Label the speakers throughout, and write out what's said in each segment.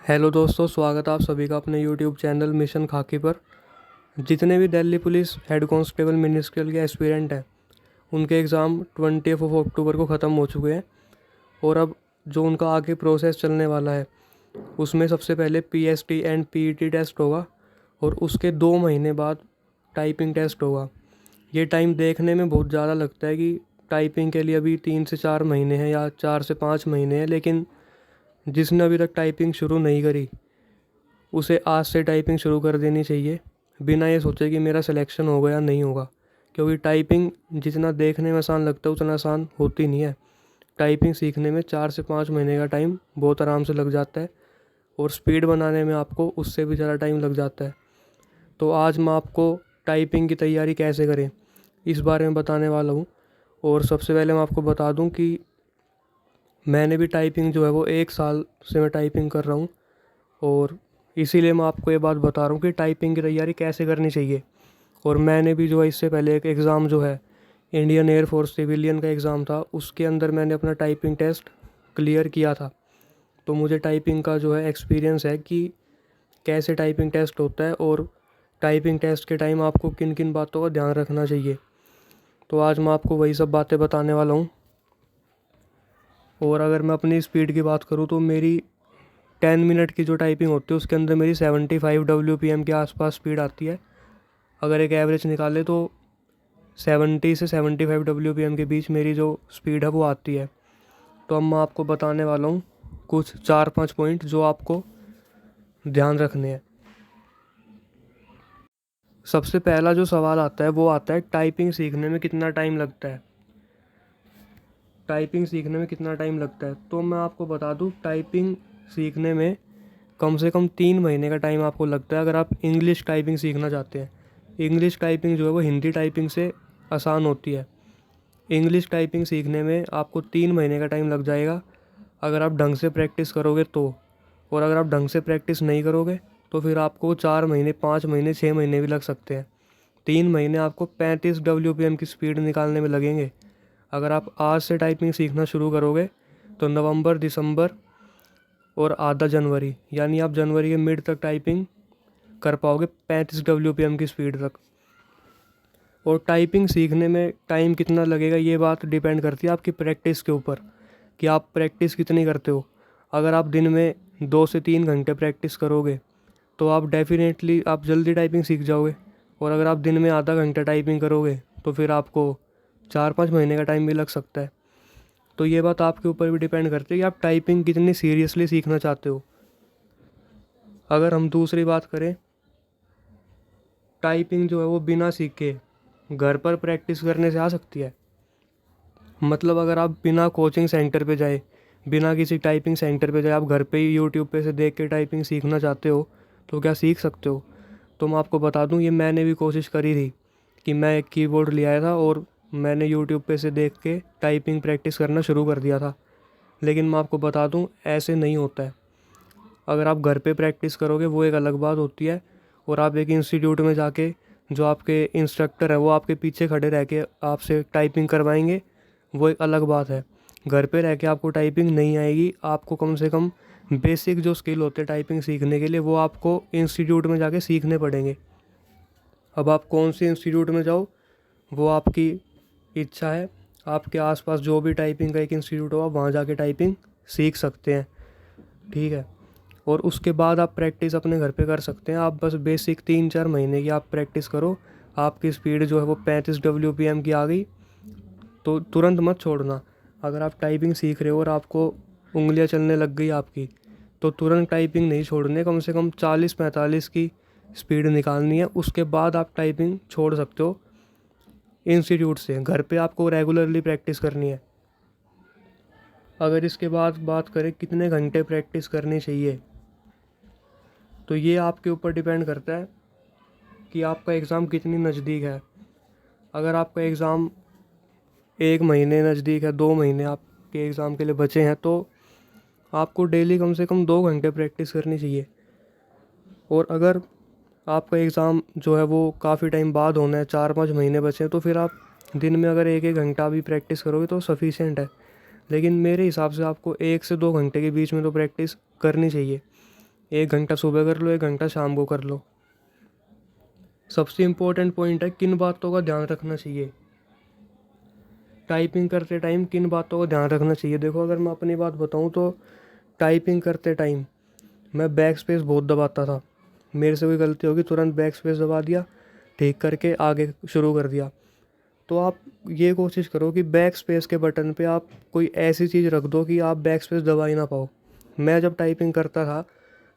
Speaker 1: Hello दोस्तों, स्वागत है आप सभी का अपने यूट्यूब चैनल मिशन खाकी पर। जितने भी Delhi police head constable ministerial के एस्पिरेंट हैं, उनके एग्ज़ाम 20 अक्टूबर को ख़त्म हो चुके हैं। और अब जो उनका आगे प्रोसेस चलने वाला है, उसमें सबसे पहले पीएसटी एंड पीईटी टेस्ट होगा और उसके 2 महीने बाद टाइपिंग टेस्ट होगा। ये टाइम देखने में बहुत ज़्यादा लगता है कि टाइपिंग के लिए अभी 3 से 4 महीने हैं या 4 से 5 महीने हैं, लेकिन जिसने अभी तक टाइपिंग शुरू नहीं करी उसे आज से टाइपिंग शुरू कर देनी चाहिए, बिना ये सोचे कि मेरा सिलेक्शन होगा या नहीं होगा। क्योंकि टाइपिंग जितना देखने में आसान लगता है उतना आसान होती नहीं है। टाइपिंग सीखने में 4 से 5 महीने का टाइम बहुत आराम से लग जाता है और स्पीड बनाने में आपको उससे भी ज़्यादा टाइम लग जाता है। तो आज मैं आपको टाइपिंग की तैयारी कैसे करें इस बारे में बताने वाला हूँ। और सबसे पहले मैं आपको बता दूँ कि मैंने भी टाइपिंग जो है वो 1 साल से मैं टाइपिंग कर रहा हूँ। और इसीलिए मैं आपको ये बात बता रहा हूँ कि टाइपिंग की तैयारी कैसे करनी चाहिए। और मैंने भी जो है इससे पहले एक एग्ज़ाम जो है इंडियन एयरफोर्स सिविलियन का एग्ज़ाम था, उसके अंदर मैंने अपना टाइपिंग टेस्ट क्लियर किया था। तो मुझे टाइपिंग का जो है एक्सपीरियंस है कि कैसे टाइपिंग टेस्ट होता है और टाइपिंग टेस्ट के टाइम आपको किन किन बातों का ध्यान रखना चाहिए। तो आज मैं आपको वही सब बातें बताने वाला हूँ। और अगर मैं अपनी स्पीड की बात करूँ तो मेरी 10 मिनट की जो टाइपिंग होती है उसके अंदर मेरी 75 WPM के आसपास स्पीड आती है। अगर एक एवरेज निकाले तो 70 से 75 WPM के बीच मेरी जो स्पीड है वो आती है। तो अब मैं आपको बताने वाला हूँ कुछ 4-5 पॉइंट जो आपको ध्यान रखने हैं। सबसे पहला जो सवाल आता है वो आता है टाइपिंग सीखने में कितना टाइम लगता है। टाइपिंग सीखने में कितना टाइम लगता है, तो मैं आपको बता दूँ टाइपिंग सीखने में कम से कम 3 महीने का टाइम आपको लगता है अगर आप इंग्लिश टाइपिंग सीखना चाहते हैं। इंग्लिश टाइपिंग जो है वो हिंदी टाइपिंग से आसान होती है। इंग्लिश टाइपिंग सीखने में आपको 3 महीने का टाइम लग जाएगा अगर आप ढंग से प्रैक्टिस करोगे तो। और अगर आप ढंग से प्रैक्टिस नहीं करोगे तो फिर आपको 4 महीने, 5 महीने, 6 महीने भी लग सकते हैं। 3 महीने आपको 35 WPM की स्पीड निकालने में लगेंगे। अगर आप आज से टाइपिंग सीखना शुरू करोगे तो नवंबर, दिसंबर और आधा जनवरी, यानी आप जनवरी के मिड तक टाइपिंग कर पाओगे 35 WPM की स्पीड तक। और टाइपिंग सीखने में टाइम कितना लगेगा ये बात डिपेंड करती है आपकी प्रैक्टिस के ऊपर, कि आप प्रैक्टिस कितनी करते हो। अगर आप दिन में 2 से 3 घंटे प्रैक्टिस करोगे तो आप डेफिनेटली आप जल्दी टाइपिंग सीख जाओगे। और अगर आप दिन में आधा घंटा टाइपिंग करोगे तो फिर आपको 4-5 महीने का टाइम भी लग सकता है। तो ये बात आपके ऊपर भी डिपेंड करती है कि आप टाइपिंग कितनी सीरियसली सीखना चाहते हो। अगर हम दूसरी बात करें, टाइपिंग जो है वो बिना सीखे घर पर प्रैक्टिस करने से आ सकती है। मतलब अगर आप बिना कोचिंग सेंटर पे जाए, बिना किसी टाइपिंग सेंटर पे जाए, आप घर पे ही यूट्यूब पे से देख के टाइपिंग सीखना चाहते हो तो क्या सीख सकते हो? तो मैं आपको बता दूं, ये मैंने भी कोशिश करी थी कि मैं एक कीबोर्ड ले आया था और मैंने यूट्यूब पे से देख के टाइपिंग प्रैक्टिस करना शुरू कर दिया था। लेकिन मैं आपको बता दूं, ऐसे नहीं होता है। अगर आप घर पे प्रैक्टिस करोगे वो एक अलग बात होती है, और आप एक इंस्टीट्यूट में जाके जो आपके इंस्ट्रक्टर है वो आपके पीछे खड़े रह के आपसे टाइपिंग करवाएंगे, वो एक अलग बात है। घर पे रह के आपको टाइपिंग नहीं आएगी। आपको कम से कम बेसिक जो स्किल होते हैं टाइपिंग सीखने के लिए वो आपको इंस्टीट्यूट में जाके सीखने पड़ेंगे। अब आप कौन से इंस्टीट्यूट में जाओ वो आपकी इच्छा है। आपके आसपास जो भी टाइपिंग का एक इंस्टीट्यूट हो आप वहाँ जाके टाइपिंग सीख सकते हैं, ठीक है। और उसके बाद आप प्रैक्टिस अपने घर पे कर सकते हैं। आप बस बेसिक 3-4 महीने की आप प्रैक्टिस करो, आपकी स्पीड जो है वो 35 WPM की आ गई तो तुरंत मत छोड़ना। अगर आप टाइपिंग सीख रहे हो और आपको उंगलियां चलने लग गई आपकी, तो तुरंत टाइपिंग नहीं छोड़ने, कम से कम 40-45 की स्पीड निकालनी है। उसके बाद आप टाइपिंग छोड़ सकते हो इंस्टीट्यूट से। घर पे आपको रेगुलरली प्रैक्टिस करनी है। अगर इसके बाद बात करें कितने घंटे प्रैक्टिस करनी चाहिए, तो ये आपके ऊपर डिपेंड करता है कि आपका एग्ज़ाम कितनी नज़दीक है। अगर आपका एग्ज़ाम 1 महीने नज़दीक है, 2 महीने आपके एग्ज़ाम के लिए बचे हैं, तो आपको डेली कम से कम 2 घंटे प्रैक्टिस करनी चाहिए। और अगर आपका एग्ज़ाम जो है वो काफ़ी टाइम बाद होना है, 4-5 महीने बचे हैं, तो फिर आप दिन में अगर 1-1 घंटा भी प्रैक्टिस करोगे तो सफिशिएंट है। लेकिन मेरे हिसाब से आपको 1 से 2 घंटे के बीच में तो प्रैक्टिस करनी चाहिए। 1 घंटा सुबह कर लो, 1 घंटा शाम को कर लो। सबसे इम्पोर्टेंट पॉइंट है किन बातों का ध्यान रखना चाहिए टाइपिंग करते टाइम, किन बातों का ध्यान रखना चाहिए। देखो अगर मैं अपनी बात बताऊँ तो टाइपिंग करते टाइम मैं बैक स्पेस बहुत दबाता था। मेरे से कोई गलती होगी तुरंत बैक स्पेस दबा दिया, ठीक करके आगे शुरू कर दिया। तो आप ये कोशिश करो कि बैक स्पेस के बटन पे आप कोई ऐसी चीज़ रख दो कि आप बैक स्पेस दबा ही ना पाओ। मैं जब टाइपिंग करता था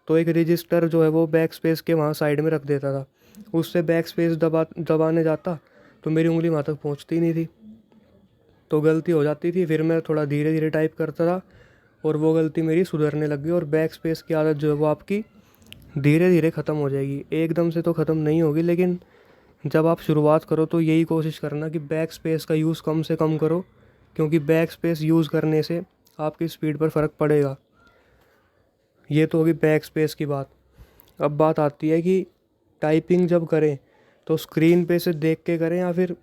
Speaker 1: तो एक रजिस्टर जो है वो बैक स्पेस के वहाँ साइड में रख देता था, उससे बैक स्पेस दबाने जाता तो मेरी उंगली वहाँ तक पहुँचती नहीं थी, तो गलती हो जाती थी। फिर मैं थोड़ा धीरे धीरे टाइप करता था और वो गलती मेरी सुधरने लग गई। और बैक स्पेस की आदत जो है वो आपकी धीरे धीरे ख़त्म हो जाएगी, एकदम से तो ख़त्म नहीं होगी, लेकिन जब आप शुरुआत करो तो यही कोशिश करना कि बैक स्पेस का यूज़ कम से कम करो, क्योंकि बैक स्पेस यूज़ करने से आपकी स्पीड पर फ़र्क पड़ेगा। ये तो होगी बैक स्पेस की बात। अब बात आती है कि टाइपिंग जब करें तो स्क्रीन पे से देख के करें या फिर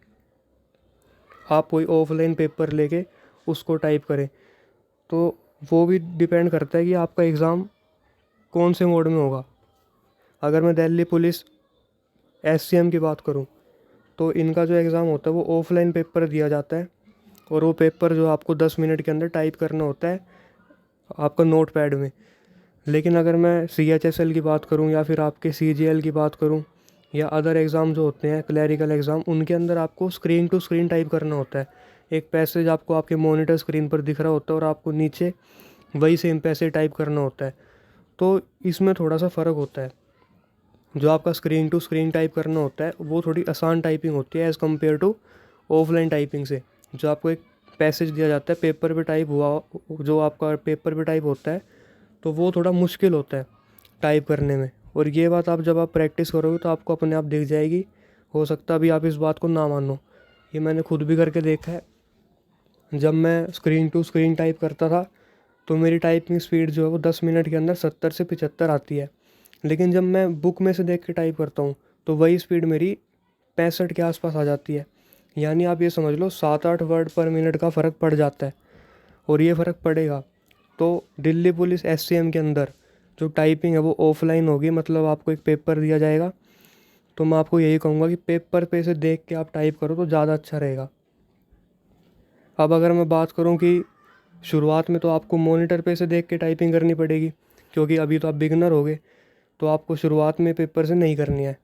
Speaker 1: आप कोई ऑफलाइन पेपर लेके उसको टाइप करें। तो वो भी डिपेंड करता है कि आपका एग्ज़ाम कौन से मोड में होगा। अगर मैं दिल्ली पुलिस SCM की बात करूं तो इनका जो एग्ज़ाम होता है वो ऑफलाइन पेपर दिया जाता है, और वो पेपर जो आपको 10 मिनट के अंदर टाइप करना होता है आपका नोट पैड में। लेकिन अगर मैं CHSL की बात करूं या फिर आपके CGL की बात करूं या अदर एग्ज़ाम जो होते हैं क्लैरिकल एग्ज़ाम, उनके अंदर आपको स्क्रीन टू स्क्रीन टाइप करना होता है। एक पैसेज आपको आपके मॉनिटर स्क्रीन पर दिख रहा होता है और आपको नीचे वही सेम पैसेज टाइप करना होता है। तो इसमें थोड़ा सा फ़र्क होता है। जो आपका स्क्रीन टू स्क्रीन टाइप करना होता है वो थोड़ी आसान टाइपिंग होती है as compare to offline typing से। जो आपको एक पैसेज दिया जाता है पेपर पे टाइप हुआ, जो आपका पेपर पे टाइप होता है, तो वो थोड़ा मुश्किल होता है टाइप करने में। और ये बात आप जब आप प्रैक्टिस करोगे तो आपको अपने आप दिख जाएगी। हो सकता है अभी आप इस बात को ना मानो, ये मैंने खुद भी करके देखा है। जब मैं स्क्रीन टू स्क्रीन टाइप करता था तो मेरी टाइपिंग स्पीड जो है वो 10 मिनट के अंदर 70 से 75 आती है। लेकिन जब मैं बुक में से देख के टाइप करता हूँ तो वही स्पीड मेरी 65 के आसपास आ जाती है। यानी आप ये समझ लो 7-8 वर्ड पर मिनट का फ़र्क पड़ जाता है, और ये फ़र्क पड़ेगा। तो दिल्ली पुलिस SCM के अंदर जो टाइपिंग है वो ऑफलाइन होगी, मतलब आपको एक पेपर दिया जाएगा। तो मैं आपको यही कहूँगा कि पेपर पे से देख के आप टाइप करो तो ज़्यादा अच्छा रहेगा। अब अगर मैं बात करूँ कि शुरुआत में तो आपको मॉनिटर पे से देख के टाइपिंग करनी पड़ेगी, क्योंकि अभी तो आप बिगनर होगे, तो आपको शुरुआत में पेपर से नहीं करनी है।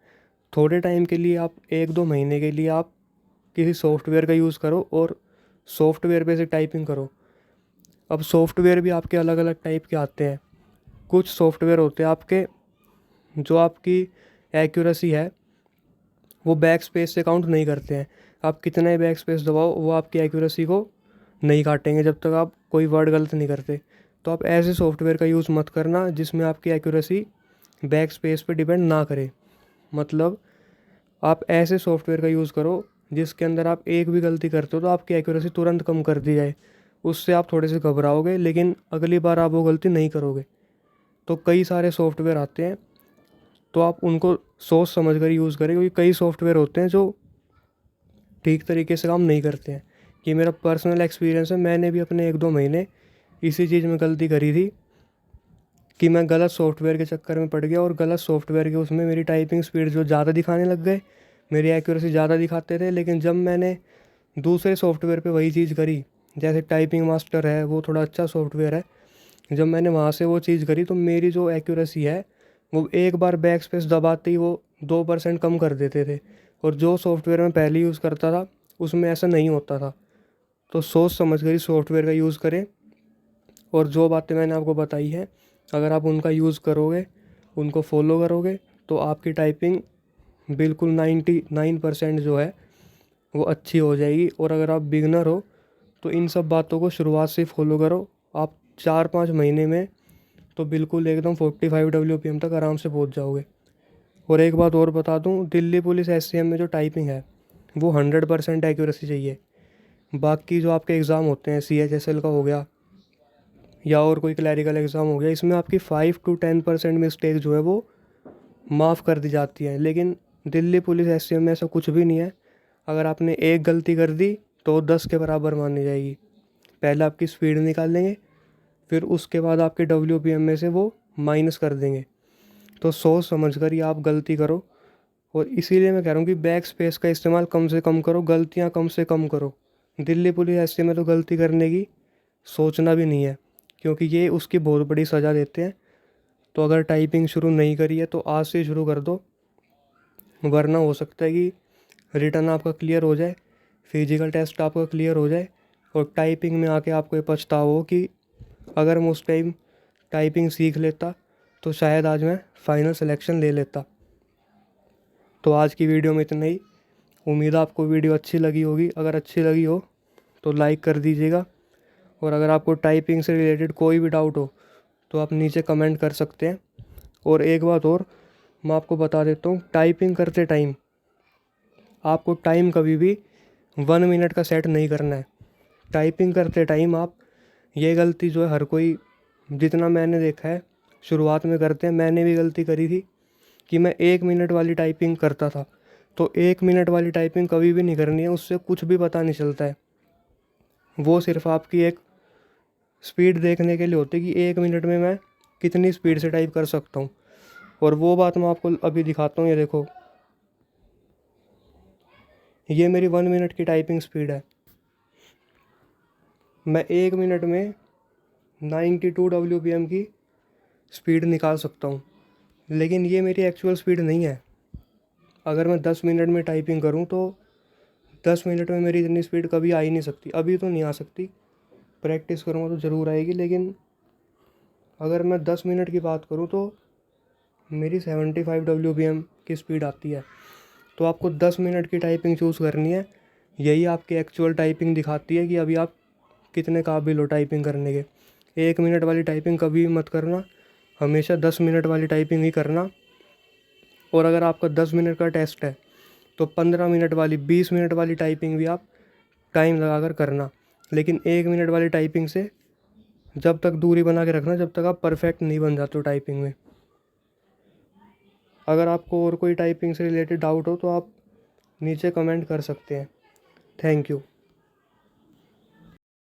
Speaker 1: थोड़े टाइम के लिए आप 1-2 महीने के लिए आप किसी सॉफ्टवेयर का यूज़ करो और सॉफ्टवेयर पे से टाइपिंग करो। अब सॉफ्टवेयर भी आपके अलग अलग टाइप के आते हैं। कुछ सॉफ्टवेयर होते हैं आपके जो आपकी एक्यूरेसी है वो बैक स्पेस से काउंट नहीं करते हैं। आप कितना ही बैक स्पेस दबाओ वो आपकी एक्यूरेसी को नहीं काटेंगे जब तक आप कोई वर्ड गलत नहीं करते। तो आप ऐसे सॉफ्टवेयर का यूज़ मत करना जिसमें आपकी एक्यूरेसी बैक स्पेस पे डिपेंड ना करे। मतलब आप ऐसे सॉफ्टवेयर का यूज़ करो जिसके अंदर आप एक भी गलती करते हो तो आपकी एक्यूरेसी तुरंत कम कर दी जाए। उससे आप थोड़े से घबराओगे लेकिन अगली बार आप वो गलती नहीं करोगे। तो कई सारे सॉफ्टवेयर आते हैं, तो आप उनको सोच समझ कर यूज़ करें, क्योंकि कई सॉफ्टवेयर होते हैं जो ठीक तरीके से काम नहीं करते हैं। ये मेरा पर्सनल एक्सपीरियंस है, मैंने भी अपने 1-2 महीने इसी चीज़ में गलती करी थी कि मैं गलत सॉफ्टवेयर के चक्कर में पड़ गया, और गलत सॉफ्टवेयर के उसमें मेरी टाइपिंग स्पीड जो ज़्यादा दिखाने लग गए, मेरी एक्यूरेसी ज़्यादा दिखाते थे। लेकिन जब मैंने दूसरे सॉफ्टवेयर पे वही चीज़ करी, जैसे टाइपिंग मास्टर है वो थोड़ा अच्छा सॉफ्टवेयर है, जब मैंने वहाँ से वो चीज़ करी तो मेरी जो एक्यूरेसी है वो एक बार बैक स्पेस दबाते ही वो 2% कम कर देते थे। और जो सॉफ्टवेयर मैं पहले यूज़ करता था उसमें ऐसा नहीं होता था। तो सोच समझ कर ही सॉफ्टवेयर का यूज़ करें, और जो बातें मैंने आपको बताई हैं अगर आप उनका यूज़ करोगे, उनको फॉलो करोगे, तो आपकी टाइपिंग बिल्कुल 99% जो है वो अच्छी हो जाएगी। और अगर आप बिगनर हो तो इन सब बातों को शुरुआत से फॉलो करो, आप 4-5 महीने में तो बिल्कुल एकदम 45 WPM तक आराम से पहुंच जाओगे। और एक बात और बता दूं, दिल्ली पुलिस SCM में जो टाइपिंग है वो 100% एक्यूरेसी चाहिए। बाकी जो आपके एग्ज़ाम होते हैं CHSL का हो गया या और कोई क्लैरिकल एग्ज़ाम हो गया, इसमें आपकी 5-10% मिस्टेक जो है वो माफ़ कर दी जाती है। लेकिन दिल्ली पुलिस SCM में ऐसा कुछ भी नहीं है। अगर आपने एक गलती कर दी तो 10 के बराबर मानी जाएगी। पहले आपकी स्पीड निकाल लेंगे, फिर उसके बाद आपके WPM में से वो माइनस कर देंगे। तो सोच समझ कर ही आप गलती करो। और इसीलिए मैं कह रहा हूँ कि बैक स्पेस का इस्तेमाल कम से कम करो, गलतियाँ कम से कम करो। दिल्ली पुलिस ऐसे में तो गलती करने की सोचना भी नहीं है, क्योंकि ये उसकी बहुत बड़ी सज़ा देते हैं। तो अगर टाइपिंग शुरू नहीं करी है तो आज से शुरू कर दो, वरना हो सकता है कि रिटर्न आपका क्लियर हो जाए, फिजिकल टेस्ट आपका क्लियर हो जाए, और टाइपिंग में आके आपको ये पछतावा हो कि अगर मैं उस टाइम टाइपिंग सीख लेता तो शायद आज मैं फ़ाइनल सिलेक्शन ले लेता। तो आज की वीडियो में इतना ही। उम्मीद है आपको वीडियो अच्छी लगी होगी। अगर अच्छी लगी हो तो लाइक कर दीजिएगा, और अगर आपको टाइपिंग से रिलेटेड कोई भी डाउट हो तो आप नीचे कमेंट कर सकते हैं। और एक बात और मैं आपको बता देता हूँ, टाइपिंग करते टाइम आपको टाइम कभी भी 1 मिनट का सेट नहीं करना है। टाइपिंग करते टाइम आप, ये गलती जो है हर कोई, जितना मैंने देखा है, शुरुआत में करते हैं। मैंने भी गलती करी थी कि मैं 1 मिनट वाली टाइपिंग करता था। तो 1 मिनट वाली टाइपिंग कभी भी नहीं करनी है, उससे कुछ भी पता नहीं चलता है। वो सिर्फ आपकी एक स्पीड देखने के लिए होती है कि 1 मिनट में मैं कितनी स्पीड से टाइप कर सकता हूँ। और वो बात मैं आपको अभी दिखाता हूँ। ये देखो, ये मेरी 1 मिनट की टाइपिंग स्पीड है। मैं 1 मिनट में 92 WPM की स्पीड निकाल सकता हूँ, लेकिन ये मेरी एक्चुअल स्पीड नहीं है। अगर मैं 10 मिनट में टाइपिंग करूँ तो 10 मिनट में मेरी इतनी स्पीड कभी आ ही नहीं सकती। अभी तो नहीं आ सकती, प्रैक्टिस करूँगा तो ज़रूर आएगी। लेकिन अगर मैं 10 मिनट की बात करूँ तो मेरी 75 WPM की स्पीड आती है। तो आपको 10 मिनट की टाइपिंग चूज़ करनी है। यही आपकी एक्चुअल टाइपिंग दिखाती है कि अभी आप कितने काबिल हो टाइपिंग करने के। 1 मिनट वाली टाइपिंग कभी भी मत करना, हमेशा 10 मिनट वाली टाइपिंग ही करना। और अगर आपका 10 मिनट का टेस्ट है तो 15 मिनट वाली, 20 मिनट वाली टाइपिंग भी आप टाइम लगा कर करना। लेकिन 1 मिनट वाली टाइपिंग से जब तक दूरी बना के रखना जब तक आप परफेक्ट नहीं बन जाते हो टाइपिंग में। अगर आपको और कोई टाइपिंग से रिलेटेड डाउट हो तो आप नीचे कमेंट कर सकते हैं। Thank you.